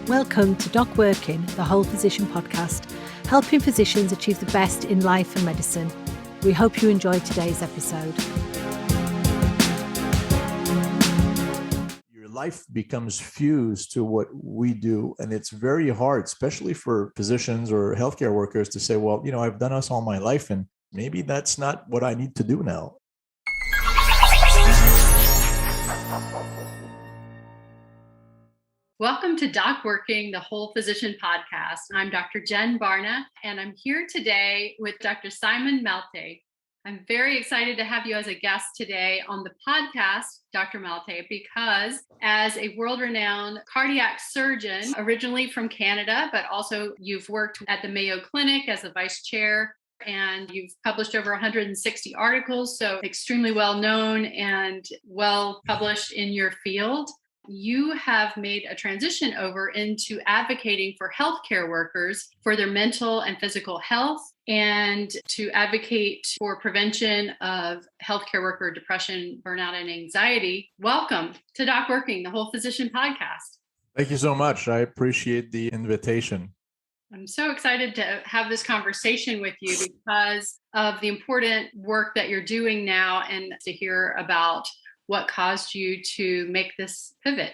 Welcome to DocWorking, the Whole Physician podcast, helping physicians achieve the best in life and medicine. We hope you enjoyed today's episode. Your life becomes fused to what we do, and it's very hard, especially for physicians or healthcare workers, to say, well, I've done this all my life, and maybe that's not what I need to do now. Welcome to DocWorking, the Whole Physician podcast. I'm Dr. Jen Barna, and I'm here today with Dr. Simon Maltais. I'm very excited to have you as a guest today on the podcast, Dr. Maltais, because as a world-renowned cardiac surgeon, originally from Canada, but also you've worked at the Mayo Clinic as the vice chair, and you've published over 160 articles, so extremely well known and well published in your field. You have made a transition over into advocating for healthcare workers for their mental and physical health and to advocate for prevention of healthcare worker depression, burnout, and anxiety. Welcome to DocWorking, the Whole Physician podcast. Thank you so much. I appreciate the invitation. I'm so excited to have this conversation with you because of the important work that you're doing now and to hear about what caused you to make this pivot.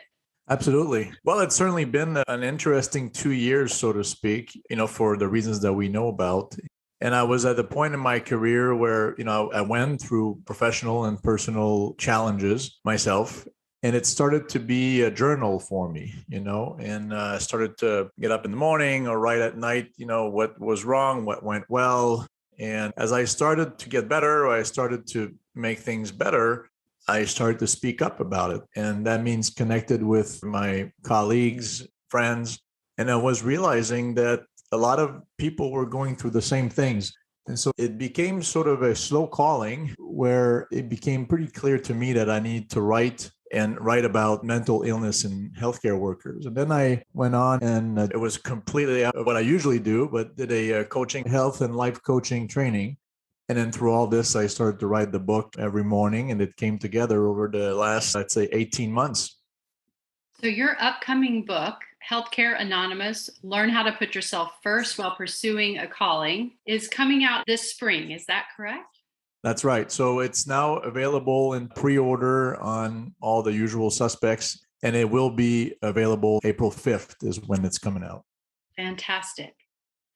Absolutely. Well, it's certainly been an interesting 2 years, so to speak, for the reasons that we know about. And I was at the point in my career where, I went through professional and personal challenges myself. And it started to be a journal for me, and I started to get up in the morning or write at night, what was wrong, what went well. And as I started to get better, or I started to make things better, I started to speak up about it. And that means connected with my colleagues, friends. And I was realizing that a lot of people were going through the same things. And so it became sort of a slow calling where it became pretty clear to me that I need to write about mental illness in healthcare workers. And then I went on and it was completely what I usually do, but did a coaching, health and life coaching training. And then through all this, I started to write the book every morning, and it came together over the last, I'd say, 18 months. So your upcoming book, Healthcare Anonymous, Learn How to Put Yourself First While Pursuing a Calling, is coming out this spring. Is that correct? That's right. So it's now available in pre-order on all the usual suspects, and it will be available April 5th is when it's coming out. Fantastic.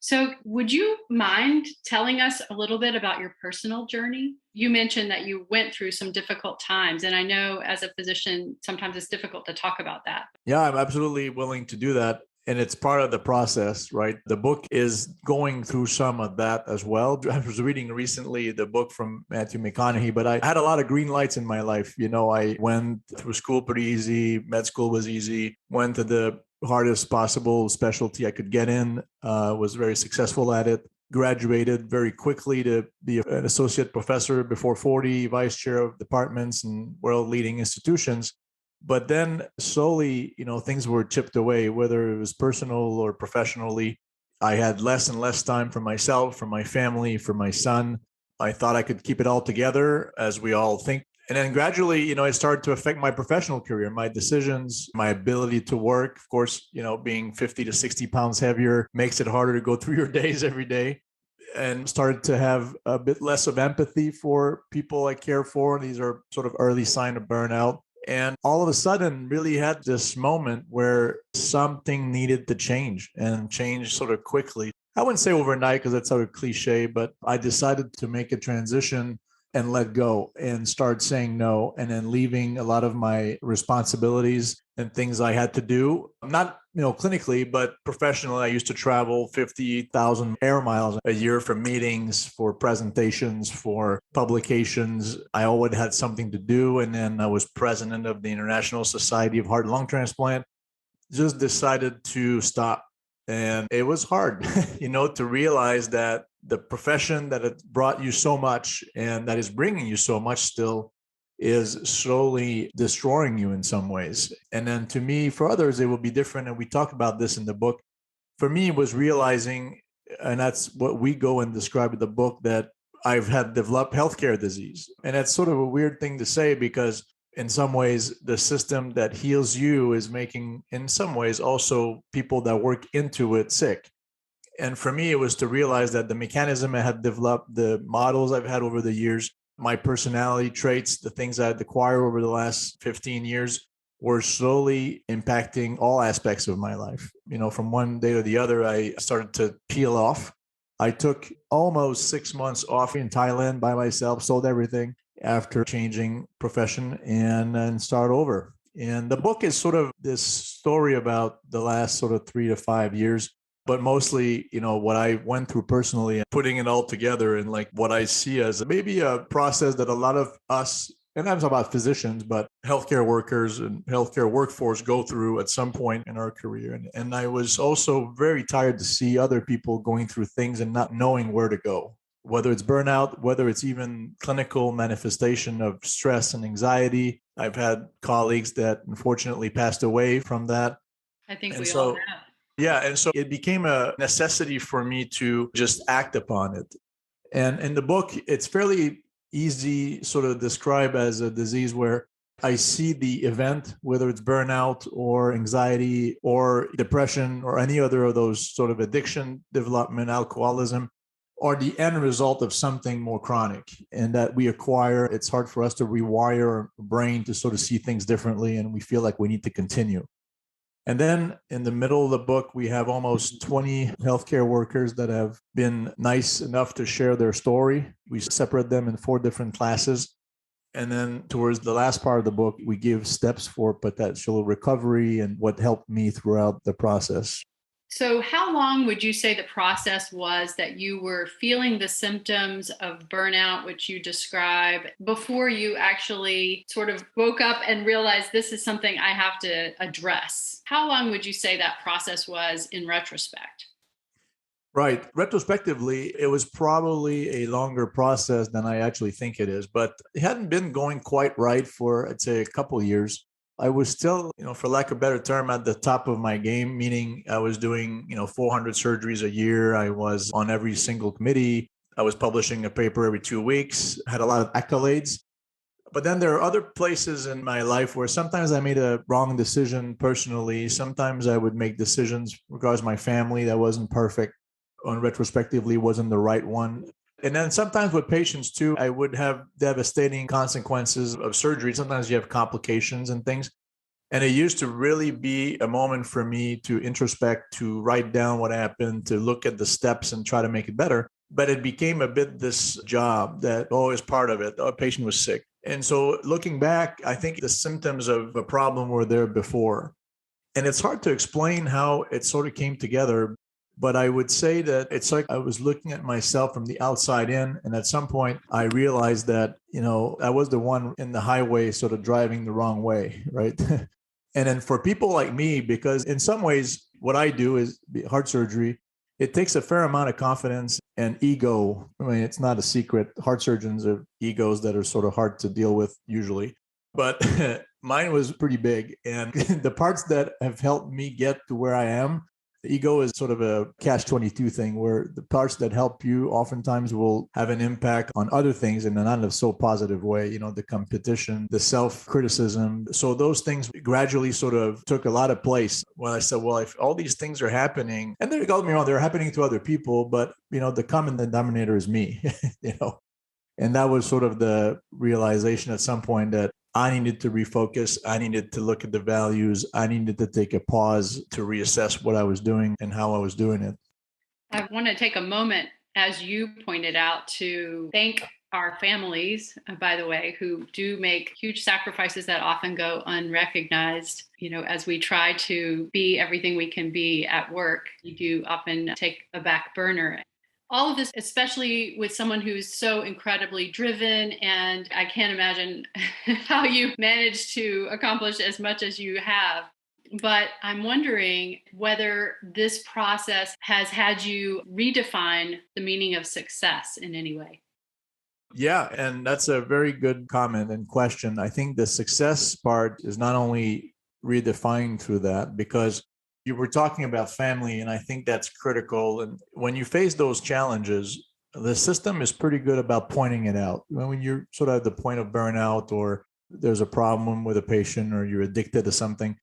So would you mind telling us a little bit about your personal journey? You mentioned that you went through some difficult times, and I know as a physician, sometimes it's difficult to talk about that. Yeah, I'm absolutely willing to do that. And it's part of the process, right? The book is going through some of that as well. I was reading recently the book from Matthew McConaughey, but I had a lot of green lights in my life. I went through school pretty easy. Med school was easy. Went to the hardest possible specialty I could get in, was very successful at it. Graduated very quickly to be an associate professor before 40, vice chair of departments and world-leading institutions. But then slowly, things were chipped away, whether it was personal or professionally. I had less and less time for myself, for my family, for my son. I thought I could keep it all together, as we all think. And then gradually, it started to affect my professional career, my decisions, my ability to work. Of course, being 50 to 60 pounds heavier makes it harder to go through your days every day. And started to have a bit less of empathy for people I care for. These are sort of early sign of burnout. And all of a sudden really had this moment where something needed to change and change sort of quickly. I wouldn't say overnight because that's sort of cliche, but I decided to make a transition and let go and start saying no, and then leaving a lot of my responsibilities and things I had to do, not clinically, but professionally. I used to travel 50,000 air miles a year for meetings, for presentations, for publications. I always had something to do. And then I was president of the International Society of Heart and Lung Transplant. Just decided to stop. And it was hard, to realize that the profession that had brought you so much and that is bringing you so much still is slowly destroying you in some ways. And then to me, for others, it will be different. And we talk about this in the book. For me, it was realizing, and that's what we go and describe in the book, that I've had developed healthcare disease. And that's sort of a weird thing to say because in some ways, the system that heals you is making, in some ways, also people that work into it sick. And for me, it was to realize that the mechanism I had developed, the models I've had over the years, my personality traits, the things I had acquired over the last 15 years were slowly impacting all aspects of my life. From one day to the other, I started to peel off. I took almost 6 months off in Thailand by myself, sold everything after changing profession and start over. And the book is sort of this story about the last sort of 3 to 5 years, but mostly, what I went through personally and putting it all together and like what I see as maybe a process that a lot of us, and I'm talking about physicians, but healthcare workers and healthcare workforce go through at some point in our career. And I was also very tired to see other people going through things and not knowing where to go, whether it's burnout, whether it's even clinical manifestation of stress and anxiety. I've had colleagues that unfortunately passed away from that. I think and we so, all have. Yeah. And so it became a necessity for me to just act upon it. And in the book, it's fairly easy sort of describe as a disease where I see the event, whether it's burnout or anxiety or depression or any other of those sort of addiction development, alcoholism, or the end result of something more chronic and that we acquire. It's hard for us to rewire our brain to sort of see things differently. And we feel like we need to continue. And then in the middle of the book, we have almost 20 healthcare workers that have been nice enough to share their story. We separate them in 4 different classes. And then towards the last part of the book, we give steps for potential recovery and what helped me throughout the process. So how long would you say the process was that you were feeling the symptoms of burnout, which you describe, before you actually sort of woke up and realized this is something I have to address? How long would you say that process was in retrospect? Right. Retrospectively, it was probably a longer process than I actually think it is, but it hadn't been going quite right for, I'd say, a couple of years. I was still, for lack of a better term, at the top of my game, meaning I was doing, 400 surgeries a year. I was on every single committee. I was publishing a paper every 2 weeks, had a lot of accolades. But then there are other places in my life where sometimes I made a wrong decision personally. Sometimes I would make decisions regarding my family that wasn't perfect, and retrospectively wasn't the right one. And then sometimes with patients too, I would have devastating consequences of surgery. Sometimes you have complications and things. And it used to really be a moment for me to introspect, to write down what happened, to look at the steps and try to make it better. But it became a bit this job that, is part of it. A patient was sick. And so looking back, I think the symptoms of a problem were there before. And it's hard to explain how it sort of came together. But I would say that it's like I was looking at myself from the outside in. And at some point, I realized that, I was the one in the highway sort of driving the wrong way, right? And then for people like me, because in some ways, what I do is heart surgery, it takes a fair amount of confidence and ego. I mean, it's not a secret. Heart surgeons have egos that are sort of hard to deal with usually. But mine was pretty big. And the parts that have helped me get to where I am, the ego is sort of a catch-22 thing where the parts that help you oftentimes will have an impact on other things in a not a so positive way, the competition, the self-criticism. So those things gradually sort of took a lot of place when I said, well, if all these things are happening, and don't get me wrong, they're happening to other people, but, the common denominator is me, And that was sort of the realization at some point that I needed to refocus. I needed to look at the values. I needed to take a pause to reassess what I was doing and how I was doing it. I want to take a moment, as you pointed out, to thank our families, by the way, who do make huge sacrifices that often go unrecognized. As we try to be everything we can be at work, you do often take a back burner. All of this, especially with someone who's so incredibly driven, and I can't imagine how you managed to accomplish as much as you have. But I'm wondering whether this process has had you redefine the meaning of success in any way. Yeah, and that's a very good comment and question. I think the success part is not only redefined through that, because you were talking about family, and I think that's critical. And when you face those challenges, the system is pretty good about pointing it out. When you're sort of at the point of burnout or there's a problem with a patient or you're addicted to something,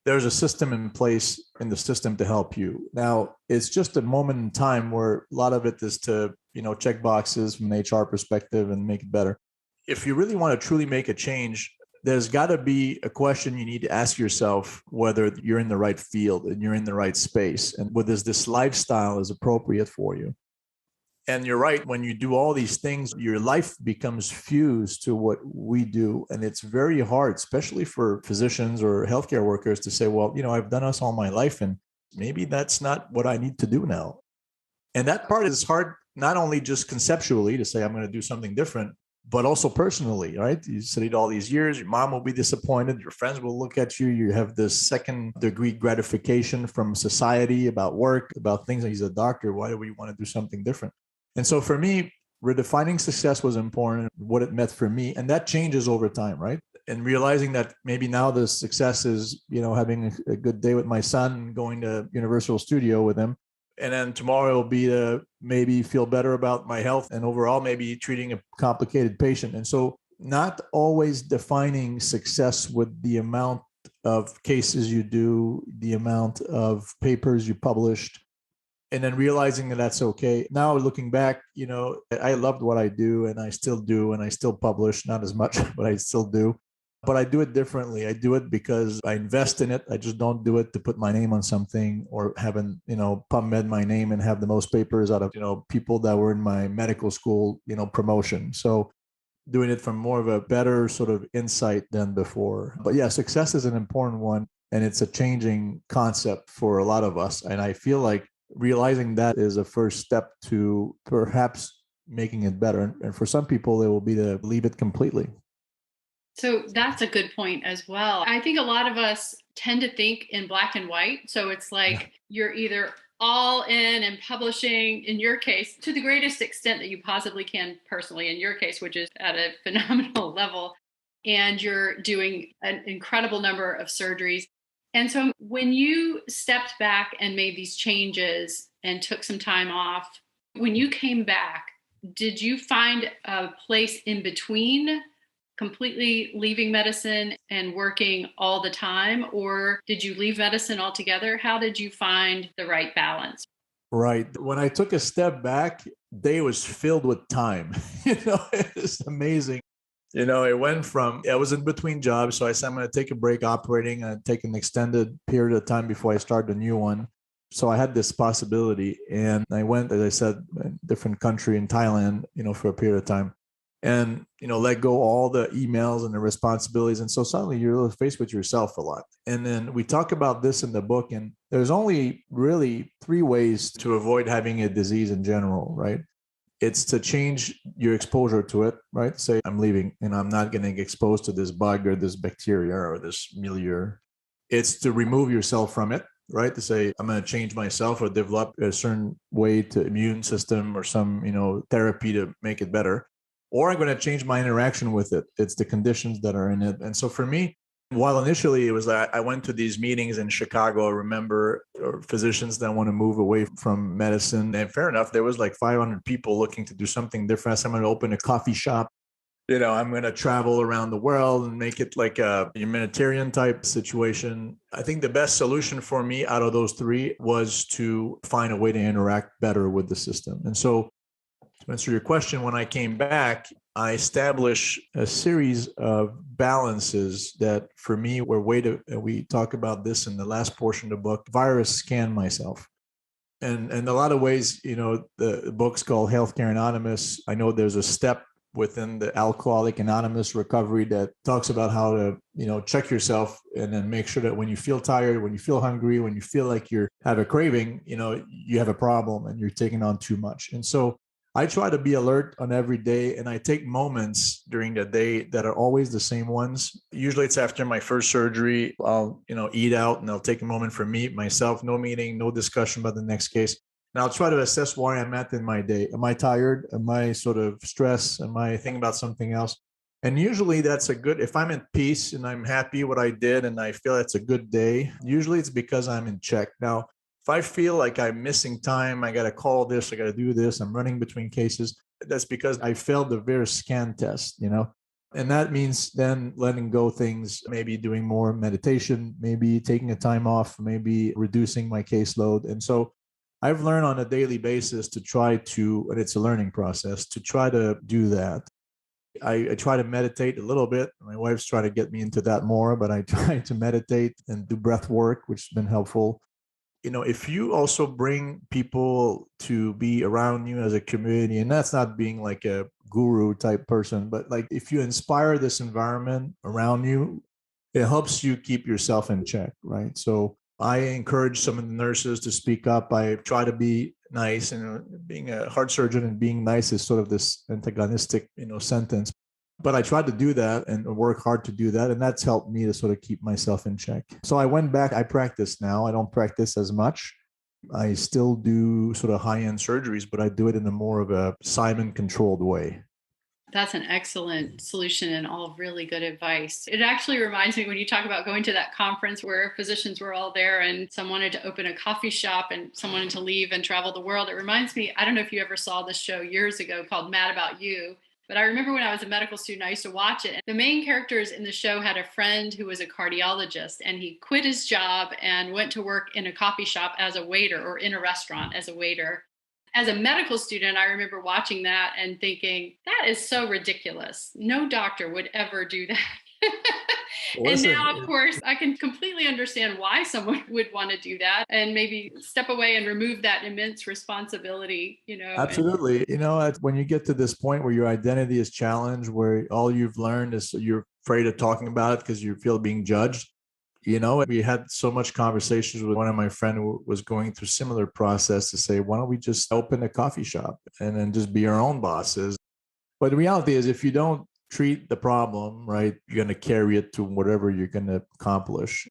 there's a system in place in the system to help you. Now, it's just a moment in time where a lot of it is to, check boxes from an HR perspective and make it better. If you really want to truly make a change, there's got to be a question you need to ask yourself whether you're in the right field and you're in the right space and whether this lifestyle is appropriate for you. And you're right, when you do all these things, your life becomes fused to what we do. And it's very hard, especially for physicians or healthcare workers to say, well, I've done this all my life and maybe that's not what I need to do now. And that part is hard, not only just conceptually to say, I'm going to do something different, but also personally, right? You studied all these years, your mom will be disappointed, your friends will look at you, you have this second degree gratification from society about work, about things like he's a doctor, why do we want to do something different? And so for me, redefining success was important, what it meant for me. And that changes over time, right? And realizing that maybe now the success is, having a good day with my son, going to Universal Studio with him. And then tomorrow will be to maybe feel better about my health and overall maybe treating a complicated patient. And so not always defining success with the amount of cases you do, the amount of papers you published, and then realizing that that's okay. Now looking back, I loved what I do and I still do, and I still publish, not as much, but I still do. But I do it differently. I do it because I invest in it. I just don't do it to put my name on something or having, PubMed my name and have the most papers out of, people that were in my medical school, promotion. So doing it from more of a better sort of insight than before. But yeah, success is an important one. And it's a changing concept for a lot of us. And I feel like realizing that is a first step to perhaps making it better. And for some people, it will be to leave it completely. So that's a good point as well. I think a lot of us tend to think in black and white. So it's like you're either all in and publishing, in your case, to the greatest extent that you possibly can personally, in your case, which is at a phenomenal level, and you're doing an incredible number of surgeries. And so when you stepped back and made these changes and took some time off, when you came back, did you find a place in between completely leaving medicine and working all the time, or did you leave medicine altogether? How did you find the right balance? Right. When I took a step back, day was filled with time. It's amazing. It went from, I was in between jobs. So I said, I'm going to take a break operating and take an extended period of time before I start the new one. So I had this possibility, and I went, as I said, a different country in Thailand, for a period of time. And, let go all the emails and the responsibilities. And so suddenly you're faced with yourself a lot. And then we talk about this in the book, and there's only really 3 ways to avoid having a disease in general, right? It's to change your exposure to it, right? Say, I'm leaving and I'm not going to get exposed to this bug or this bacteria or this milieu. It's to remove yourself from it, right? To say, I'm going to change myself or develop a certain way to immune system or some, therapy to make it better. Or I'm going to change my interaction with it. It's the conditions that are in it. And so for me, while initially it was that I went to these meetings in Chicago, I remember, or physicians that want to move away from medicine. And fair enough, there was like 500 people looking to do something different. So I'm going to open a coffee shop. I'm going to travel around the world and make it like a humanitarian type situation. I think the best solution for me out of those 3 was to find a way to interact better with the system. And so to answer your question, when I came back, I established a series of balances that for me were we talk about this in the last portion of the book, virus scan myself. And in a lot of ways, the book's called Healthcare Anonymous. I know there's a step within the Alcoholic Anonymous recovery that talks about how to, check yourself and then make sure that when you feel tired, when you feel hungry, when you feel like you have a craving, you have a problem and you're taking on too much. And so I try to be alert on every day, and I take moments during the day that are always the same ones. Usually it's after my first surgery. I'll, eat out and I'll take a moment for me, myself, no meeting, no discussion about the next case. And I'll try to assess where I'm at in my day. Am I tired? Am I sort of stressed? Am I thinking about something else? And usually that's if I'm in peace and I'm happy what I did and I feel it's a good day, usually it's because I'm in check. Now, if I feel like I'm missing time, I got to call this, I got to do this, I'm running between cases, that's because I failed the VIRUS scan test, And that means then letting go things, maybe doing more meditation, maybe taking a time off, maybe reducing my caseload. And so I've learned on a daily basis to try to, and it's a learning process, to try to do that. I try to meditate a little bit. My wife's trying to get me into that more, but I try to meditate and do breath work, which has been helpful. If you also bring people to be around you as a community, and that's not being like a guru type person, but like if you inspire this environment around you, it helps you keep yourself in check, right? So I encourage some of the nurses to speak up. I try to be nice, and being a heart surgeon and being nice is sort of this antagonistic, sentence. But I tried to do that and work hard to do that. And that's helped me to sort of keep myself in check. So I went back, I practice now. I don't practice as much. I still do sort of high-end surgeries, but I do it in a more of a Simon controlled way. That's an excellent solution and all really good advice. It actually reminds me when you talk about going to that conference where physicians were all there and some wanted to open a coffee shop and some wanted to leave and travel the world. It reminds me, I don't know if you ever saw this show years ago called Mad About You. But I remember when I was a medical student, I used to watch it. And the main characters in the show had a friend who was a cardiologist, and he quit his job and went to work in a coffee shop as a waiter or in a restaurant as a waiter. As a medical student, I remember watching that and thinking, that is so ridiculous. No doctor would ever do that. And now, of course, I can completely understand why someone would want to do that and maybe step away and remove that immense responsibility, Absolutely. When you get to this point where your identity is challenged, where all you've learned is you're afraid of talking about it because you feel being judged. We had so much conversations with one of my friends who was going through similar process to say, why don't we just open a coffee shop and then just be our own bosses? But the reality is, if you don't treat the problem, right, you're going to carry it to whatever you're going to accomplish.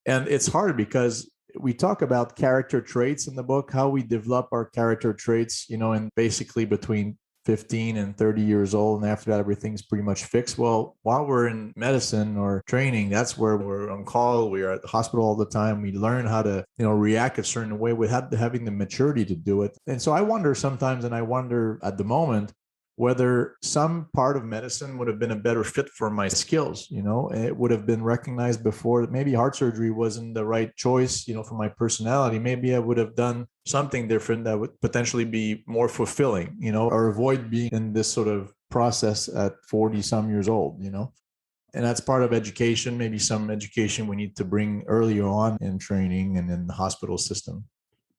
And it's hard because we talk about character traits in the book, how we develop our character traits, and basically between 15 and 30 years old. And after that, everything's pretty much fixed. Well, while we're in medicine or training, that's where we're on call. We are at the hospital all the time. We learn how to, react a certain way without having the maturity to do it. And so I wonder sometimes, and I wonder at the moment, whether some part of medicine would have been a better fit for my skills. It would have been recognized before that maybe heart surgery wasn't the right choice, for my personality. Maybe I would have done something different that would potentially be more fulfilling, or avoid being in this sort of process at 40 some years old, and that's part of education, maybe some education we need to bring earlier on in training and in the hospital system.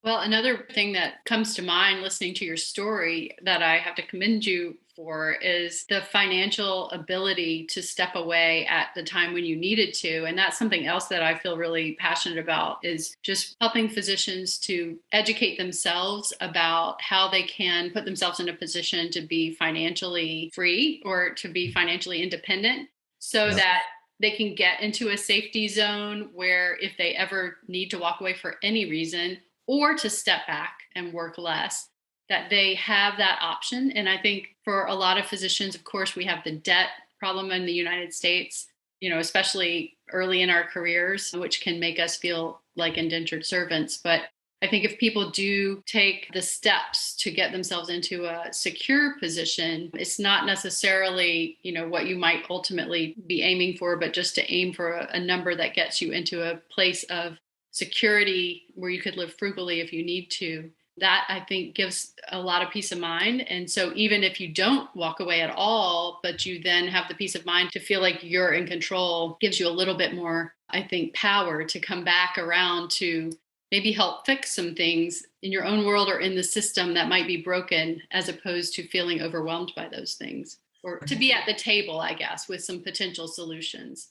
Well, another thing that comes to mind listening to your story that I have to commend you for is the financial ability to step away at the time when you needed to. And that's something else that I feel really passionate about, is just helping physicians to educate themselves about how they can put themselves in a position to be financially free or to be financially independent so that they can get into a safety zone where if they ever need to walk away for any reason, or to step back and work less, that they have that option. And I think for a lot of physicians, of course, we have the debt problem in the United States, especially early in our careers, which can make us feel like indentured servants. But I think if people do take the steps to get themselves into a secure position, it's not necessarily, what you might ultimately be aiming for, but just to aim for a number that gets you into a place of security where you could live frugally if you need to. That, I think, gives a lot of peace of mind. And so even if you don't walk away at all, but you then have the peace of mind to feel like you're in control, gives you a little bit more, I think, power to come back around to maybe help fix some things in your own world or in the system that might be broken, as opposed to feeling overwhelmed by those things, or to be at the table, I guess, with some potential solutions.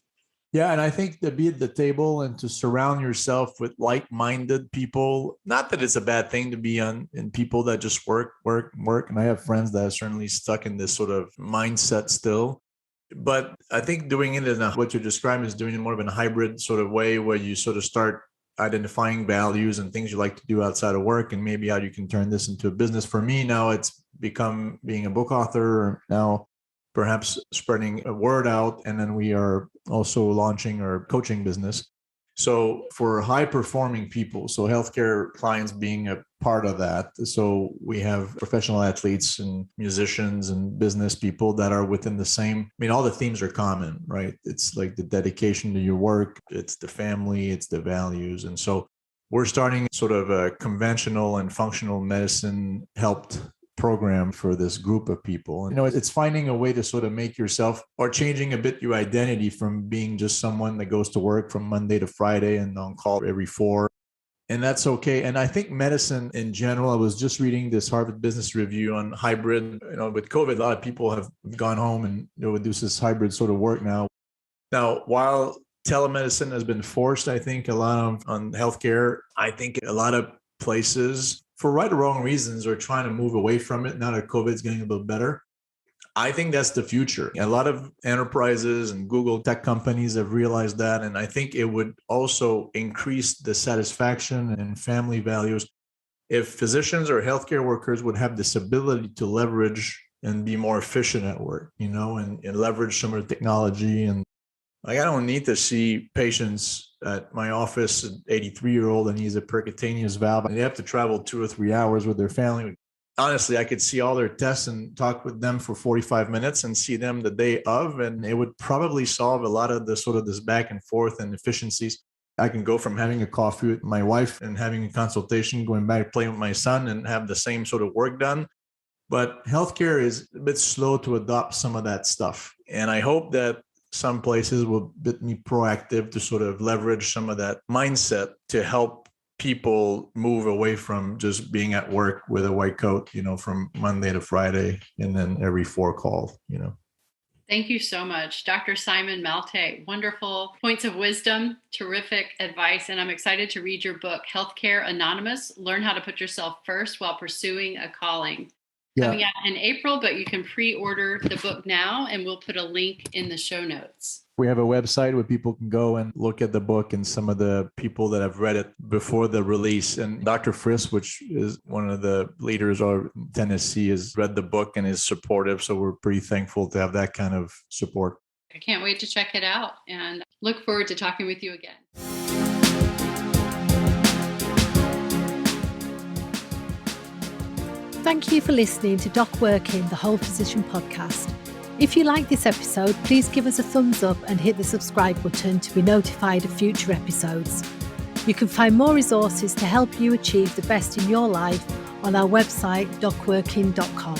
Yeah, and I think to be at the table and to surround yourself with like-minded people, not that it's a bad thing to be in people that just work. And I have friends that are certainly stuck in this sort of mindset still. But I think doing it in what you're describing is doing it more of in a hybrid sort of way, where you sort of start identifying values and things you like to do outside of work, and maybe how you can turn this into a business. For me now, it's become being a book author, or now perhaps spreading a word out. And then we are also launching our coaching business. So for high performing people, so healthcare clients being a part of that. So we have professional athletes and musicians and business people that are within the same, all the themes are common, right? It's like the dedication to your work, it's the family, it's the values. And so we're starting sort of a conventional and functional medicine helped program for this group of people. It's finding a way to sort of make yourself or changing a bit your identity from being just someone that goes to work from Monday to Friday and on call every 4. And that's okay. And I think medicine in general, I was just reading this Harvard Business Review on hybrid. With COVID, a lot of people have gone home and do this hybrid sort of work now. Now, while telemedicine has been forced, I think a lot on healthcare, I think a lot of places, for right or wrong reasons, are trying to move away from it now that COVID is getting a little better. I think that's the future. A lot of enterprises and Google tech companies have realized that. And I think it would also increase the satisfaction and family values if physicians or healthcare workers would have this ability to leverage and be more efficient at work, and leverage some of the technology. And I don't need to see patients at my office, an 83-year-old, and he's a percutaneous valve, and they have to travel 2 or 3 hours with their family. Honestly, I could see all their tests and talk with them for 45 minutes and see them the day of, and it would probably solve a lot of the sort of this back and forth and efficiencies. I can go from having a coffee with my wife and having a consultation, going back playing with my son and have the same sort of work done. But healthcare is a bit slow to adopt some of that stuff. And I hope that some places will be proactive to sort of leverage some of that mindset to help people move away from just being at work with a white coat, from Monday to Friday and then every 4 call. Thank you so much, Dr. Simon Maltais. Wonderful points of wisdom, terrific advice. And I'm excited to read your book, Healthcare Anonymous, Learn How to Put Yourself First While Pursuing a Calling. Coming out in April, but you can pre-order the book now, and we'll put a link in the show notes. We have a website where people can go and look at the book and some of the people that have read it before the release. And Dr. Friss, which is one of the leaders of Tennessee, has read the book and is supportive. So we're pretty thankful to have that kind of support. I can't wait to check it out and look forward to talking with you again. Thank you for listening to DocWorking, the Whole Physician podcast. If you like this episode, please give us a thumbs up and hit the subscribe button to be notified of future episodes. You can find more resources to help you achieve the best in your life on our website, docworking.com.